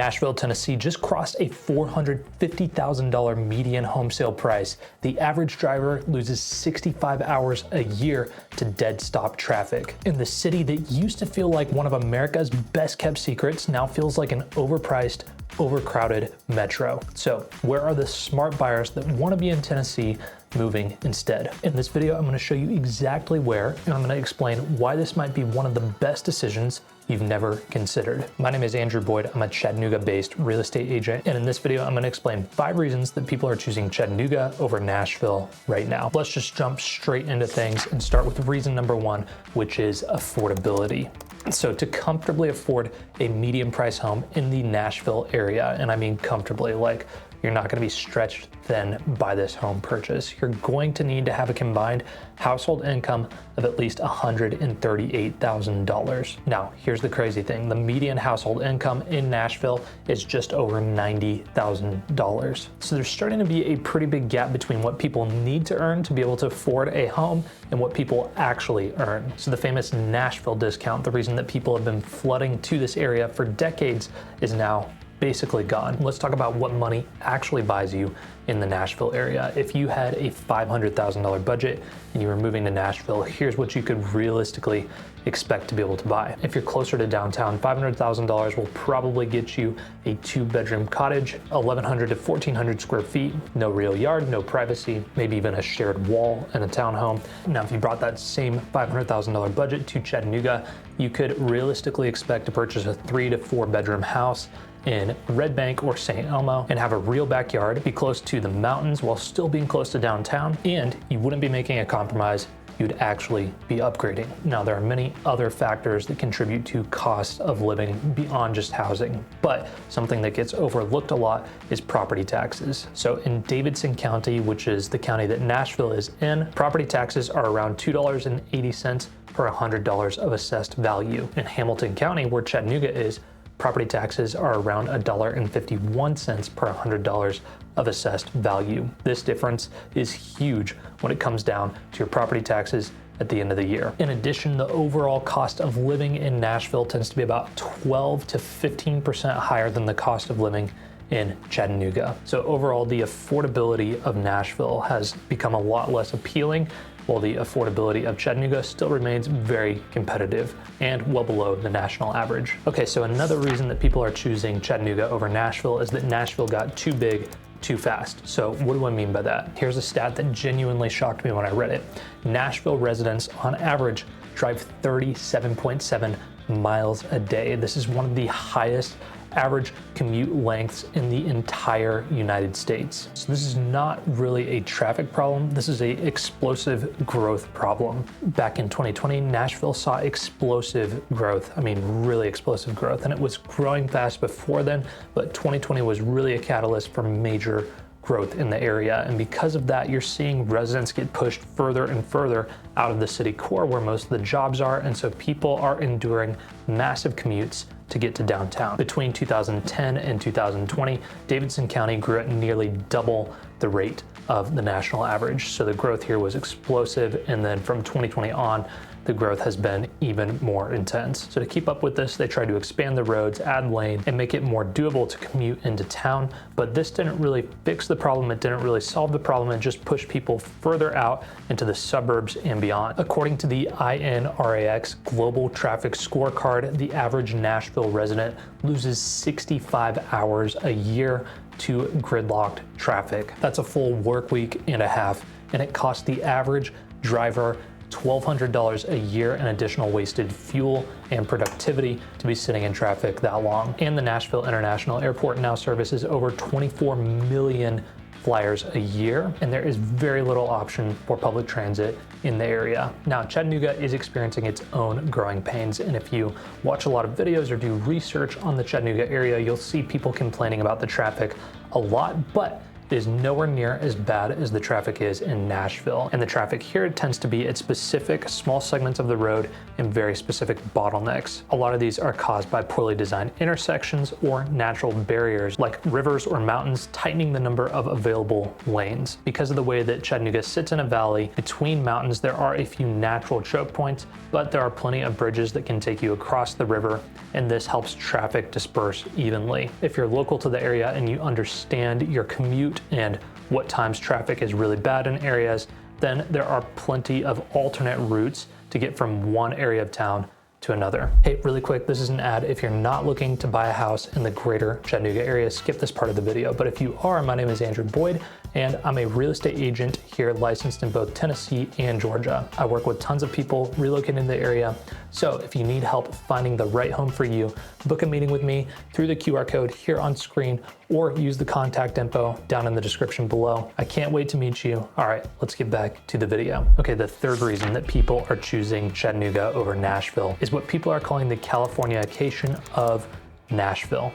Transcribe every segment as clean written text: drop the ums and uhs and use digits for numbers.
Nashville, Tennessee just crossed a $450,000 median home sale price. The average driver loses 65 hours a year to dead stop traffic. And the city that used to feel like one of America's best kept secrets now feels like an overpriced, overcrowded metro. So where are the smart buyers that want to be in Tennessee moving instead? In this video, I'm going to show you exactly where, and I'm going to explain why this might be one of the best decisions you've never considered. My name is Andrew Boyd. I'm a Chattanooga-based real estate agent, and in this video, I'm going to explain 5 reasons that people are choosing Chattanooga over Nashville right now. Let's just jump straight into things and start with reason number 1, which is affordability. So to comfortably afford a medium price home in the Nashville area, and I mean comfortably, like you're not going to be stretched thin by this home purchase. You're going to need to have a combined household income of at least $138,000. Now, here's the crazy thing. The median household income in Nashville is just over $90,000. So there's starting to be a pretty big gap between what people need to earn to be able to afford a home and what people actually earn. So the famous Nashville discount, the reason that people have been flooding to this area for decades, is now basically gone. Let's talk about what money actually buys you in the Nashville area. If you had a $500,000 budget and you were moving to Nashville, here's what you could realistically expect to be able to buy. If you're closer to downtown, $500,000 will probably get you a 2-bedroom cottage, 1,100 to 1,400 square feet, no real yard, no privacy, maybe even a shared wall in a townhome. Now, if you brought that same $500,000 budget to Chattanooga, you could realistically expect to purchase a 3 to 4 bedroom house in Red Bank or St. Elmo and have a real backyard, be close to the mountains while still being close to downtown, and you wouldn't be making a compromise, you'd actually be upgrading. Now, there are many other factors that contribute to cost of living beyond just housing, but something that gets overlooked a lot is property taxes. So in Davidson County, which is the county that Nashville is in, property taxes are around $2.80 per $100 of assessed value. In Hamilton County, where Chattanooga is, property taxes are around $1.51 per $100 of assessed value. This difference is huge when it comes down to your property taxes at the end of the year. In addition, the overall cost of living in Nashville tends to be about 12 to 15% higher than the cost of living in Chattanooga. So overall, the affordability of Nashville has become a lot less appealing, while the affordability of Chattanooga still remains very competitive and well below the national average. Okay, so another reason that people are choosing Chattanooga over Nashville is that Nashville got too big too fast. So what do I mean by that? Here's a stat that genuinely shocked me when I read it. Nashville residents on average drive 37.7 miles a day. This is one of the highest average commute lengths in the entire United States. So this is not really a traffic problem. This is a explosive growth problem. Back in 2020, Nashville saw explosive growth. I mean, really explosive growth. And it was growing fast before then, but 2020 was really a catalyst for major growth in the area. And because of that, you're seeing residents get pushed further and further out of the city core where most of the jobs are. And so people are enduring massive commutes to get to downtown. Between 2010 and 2020, Davidson County grew at nearly double the rate of the national average. So the growth here was explosive. And then from 2020 on, the growth has been even more intense. So to keep up with this, they tried to expand the roads, add lane, and make it more doable to commute into town. But this didn't really fix the problem. It didn't really solve the problem. It just pushed people further out into the suburbs and beyond. According to the INRAX Global Traffic Scorecard, the average Nashville resident loses 65 hours a year to gridlocked traffic. That's a full work week and a half, and it costs the average driver $1,200 a year in additional wasted fuel and productivity to be sitting in traffic that long. And the Nashville International Airport now services over 24 million flyers a year, and there is very little option for public transit in the area. Now, Chattanooga is experiencing its own growing pains, and if you watch a lot of videos or do research on the Chattanooga area, you'll see people complaining about the traffic a lot, but is nowhere near as bad as the traffic is in Nashville. And the traffic here tends to be at specific small segments of the road and very specific bottlenecks. A lot of these are caused by poorly designed intersections or natural barriers like rivers or mountains tightening the number of available lanes. Because of the way that Chattanooga sits in a valley between mountains, there are a few natural choke points, but there are plenty of bridges that can take you across the river, and this helps traffic disperse evenly. If you're local to the area and you understand your commute and what times traffic is really bad in areas, then there are plenty of alternate routes to get from one area of town to another. Hey, really quick, this is an ad. If you're not looking to buy a house in the greater Chattanooga area, skip this part of the video. But if you are, my name is Andrew Boyd, and I'm a real estate agent here licensed in both Tennessee and Georgia. I work with tons of people relocating to the area. So if you need help finding the right home for you, book a meeting with me through the QR code here on screen or use the contact info down in the description below. I can't wait to meet you. All right, let's get back to the video. Okay, the third reason that people are choosing Chattanooga over Nashville is what people are calling the Californication of Nashville.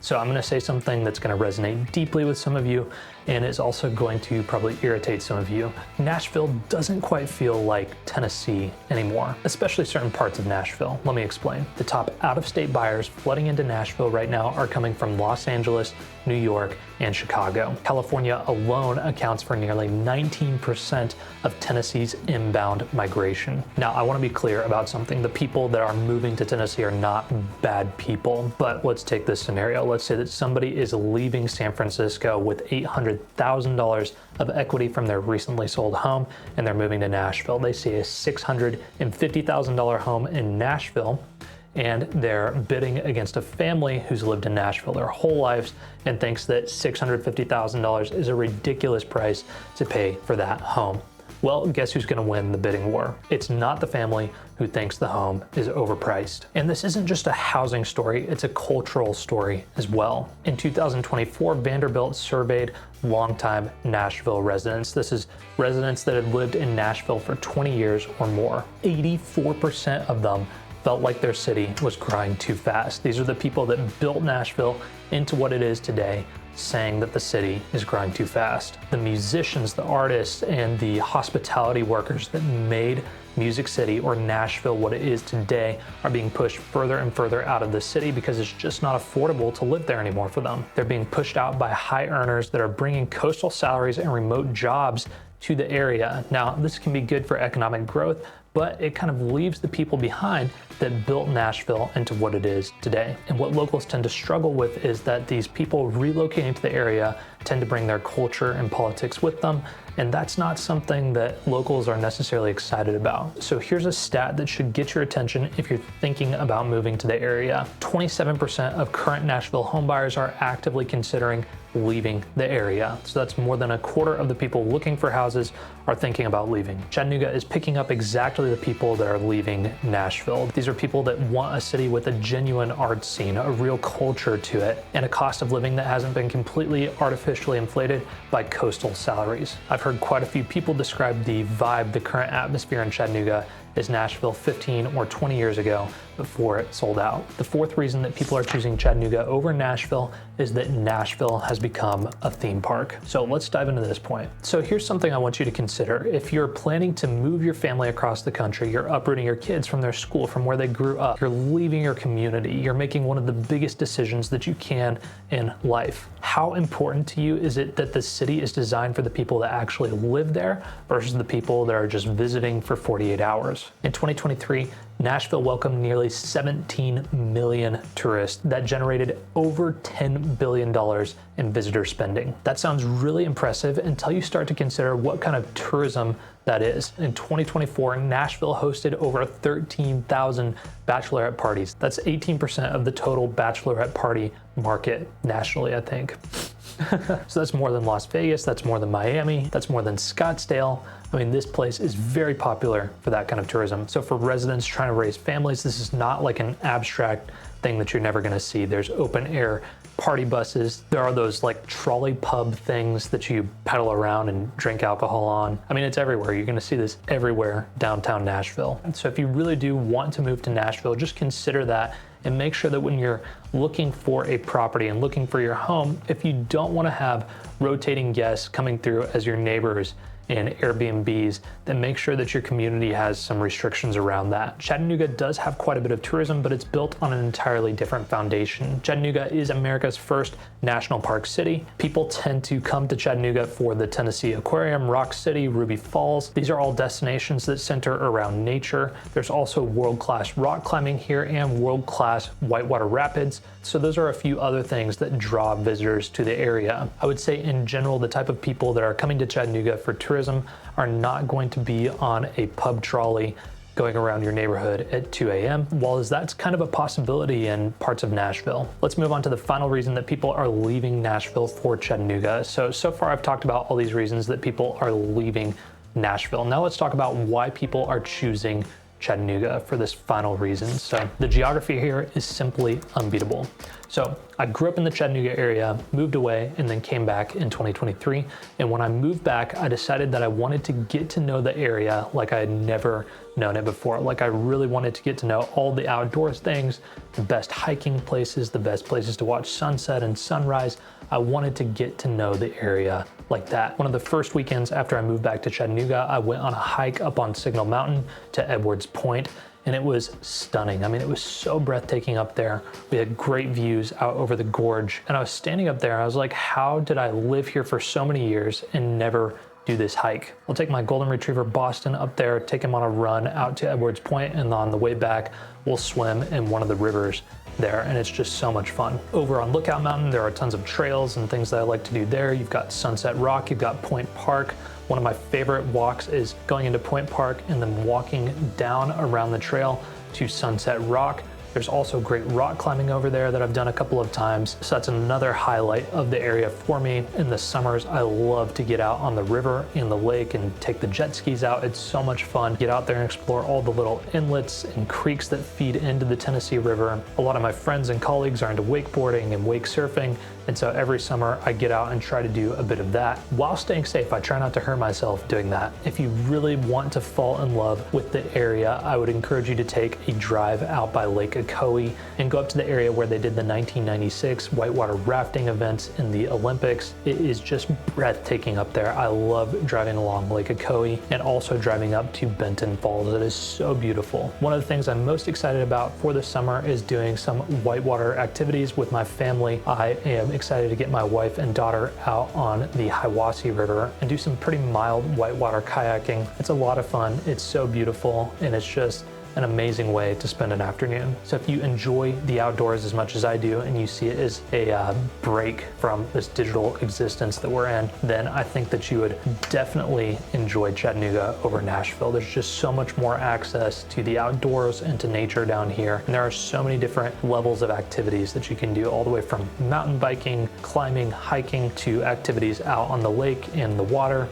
So I'm gonna say something that's gonna resonate deeply with some of you, and is also going to probably irritate some of you. Nashville doesn't quite feel like Tennessee anymore, especially certain parts of Nashville. Let me explain. The top out-of-state buyers flooding into Nashville right now are coming from Los Angeles, New York, and Chicago. California alone accounts for nearly 19% of Tennessee's inbound migration. Now, I want to be clear about something. The people that are moving to Tennessee are not bad people, but let's take this scenario. Let's say that somebody is leaving San Francisco with $800,000 of equity from their recently sold home, and they're moving to Nashville. They see a $650,000 home in Nashville, and they're bidding against a family who's lived in Nashville their whole lives and thinks that $650,000 is a ridiculous price to pay for that home. Well, guess who's gonna win the bidding war? It's not the family who thinks the home is overpriced. And this isn't just a housing story, it's a cultural story as well. In 2024, Vanderbilt surveyed longtime Nashville residents. This is residents that had lived in Nashville for 20 years or more. 84% of them felt like their city was growing too fast. These are the people that built Nashville into what it is today, saying that the city is growing too fast. The musicians, the artists, and the hospitality workers that made Music City or Nashville what it is today are being pushed further and further out of the city because it's just not affordable to live there anymore for them. They're being pushed out by high earners that are bringing coastal salaries and remote jobs to the area. Now, this can be good for economic growth, but it kind of leaves the people behind that built Nashville into what it is today. And what locals tend to struggle with is that these people relocating to the area tend to bring their culture and politics with them, and that's not something that locals are necessarily excited about. So here's a stat that should get your attention if you're thinking about moving to the area. 27% of current Nashville homebuyers are actively considering leaving the area. So that's more than a quarter of the people looking for houses are thinking about leaving. Chattanooga is picking up exactly the people that are leaving Nashville. These are people that want a city with a genuine art scene, a real culture to it, and a cost of living that hasn't been completely artificially inflated by coastal salaries. I've heard quite a few people describe the vibe, the current atmosphere in Chattanooga as Nashville 15 or 20 years ago before it sold out. The fourth reason that people are choosing Chattanooga over Nashville is that Nashville has become a theme park. So let's dive into this point. So here's something I want you to consider. If you're planning to move your family across the country, you're uprooting your kids from their school, from where they grew up, you're leaving your community, you're making one of the biggest decisions that you can in life. How important to you is it that the city is designed for the people that actually live there versus the people that are just visiting for 48 hours? In 2023, Nashville welcomed nearly 17 million tourists that generated over $10 billion in visitor spending. That sounds really impressive until you start to consider what kind of tourism that is. In 2024, Nashville hosted over 13,000 bachelorette parties. That's 18% of the total bachelorette party market nationally, I think. So that's more than Las Vegas, that's more than Miami, that's more than Scottsdale. I mean, this place is very popular for that kind of tourism. So for residents trying to raise families, this is not like an abstract thing that you're never gonna see. There's open air party buses. There are those like trolley pub things that you pedal around and drink alcohol on. I mean, it's everywhere. You're gonna see this everywhere downtown Nashville. And so if you really do want to move to Nashville, just consider that and make sure that when you're looking for a property and looking for your home, if you don't want to have rotating guests coming through as your neighbors and Airbnbs, then make sure that your community has some restrictions around that. Chattanooga does have quite a bit of tourism, but it's built on an entirely different foundation. Chattanooga is America's first national park city. People tend to come to Chattanooga for the Tennessee Aquarium, Rock City, Ruby Falls. These are all destinations that center around nature. There's also world-class rock climbing here and world-class whitewater rapids. So those are a few other things that draw visitors to the area. I would say in general, the type of people that are coming to Chattanooga for tourism are not going to be on a pub trolley going around your neighborhood at 2 a.m. While that's kind of a possibility in parts of Nashville. Let's move on to the final reason that people are leaving Nashville for Chattanooga. So far I've talked about all these reasons that people are leaving Nashville. Now let's talk about why people are choosing Chattanooga for this final reason. So the geography here is simply unbeatable. So I grew up in the Chattanooga area, moved away, and then came back in 2023. And when I moved back, I decided that I wanted to get to know the area like I had never known it before. Like I really wanted to get to know all the outdoors things, the best hiking places, the best places to watch sunset and sunrise. I wanted to get to know the area like that. One of the first weekends after I moved back to Chattanooga, I went on a hike up on Signal Mountain to Edwards Point, and it was stunning. I mean, it was so breathtaking up there. We had great views out over the gorge, and I was standing up there, I was like, how did I live here for so many years and never do this hike? I'll take my golden retriever Boston up there, take him on a run out to Edwards Point, and on the way back, we'll swim in one of the rivers there, and it's just so much fun. Over on Lookout Mountain, there are tons of trails and things that I like to do there. You've got Sunset Rock, you've got Point Park. One of my favorite walks is going into Point Park and then walking down around the trail to Sunset Rock. There's also great rock climbing over there that I've done a couple of times. So that's another highlight of the area for me. In the summers, I love to get out on the river and the lake and take the jet skis out. It's so much fun. Get out there and explore all the little inlets and creeks that feed into the Tennessee River. A lot of my friends and colleagues are into wakeboarding and wake surfing. And so every summer I get out and try to do a bit of that while staying safe. I try not to hurt myself doing that. If you really want to fall in love with the area, I would encourage you to take a drive out by Lake Ocoee and go up to the area where they did the 1996 whitewater rafting events in the Olympics. It is just breathtaking up there. I love driving along Lake Ocoee and also driving up to Benton Falls. It is so beautiful. One of the things I'm most excited about for the summer is doing some whitewater activities with my family. I am excited to get my wife and daughter out on the Hiwassee River and do some pretty mild whitewater kayaking. It's a lot of fun. It's so beautiful, and it's just an amazing way to spend an afternoon. So if you enjoy the outdoors as much as I do and you see it as a break from this digital existence that we're in, then I think that you would definitely enjoy Chattanooga over Nashville. There's just so much more access to the outdoors and to nature down here. And there are so many different levels of activities that you can do, all the way from mountain biking, climbing, hiking, to activities out on the lake and the water.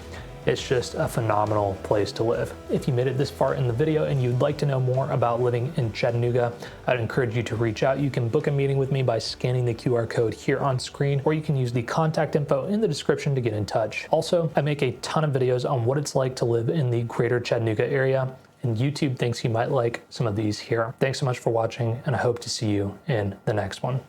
It's just a phenomenal place to live. If you made it this far in the video and you'd like to know more about living in Chattanooga, I'd encourage you to reach out. You can book a meeting with me by scanning the QR code here on screen, or you can use the contact info in the description to get in touch. Also, I make a ton of videos on what it's like to live in the greater Chattanooga area, and YouTube thinks you might like some of these here. Thanks so much for watching, and I hope to see you in the next one.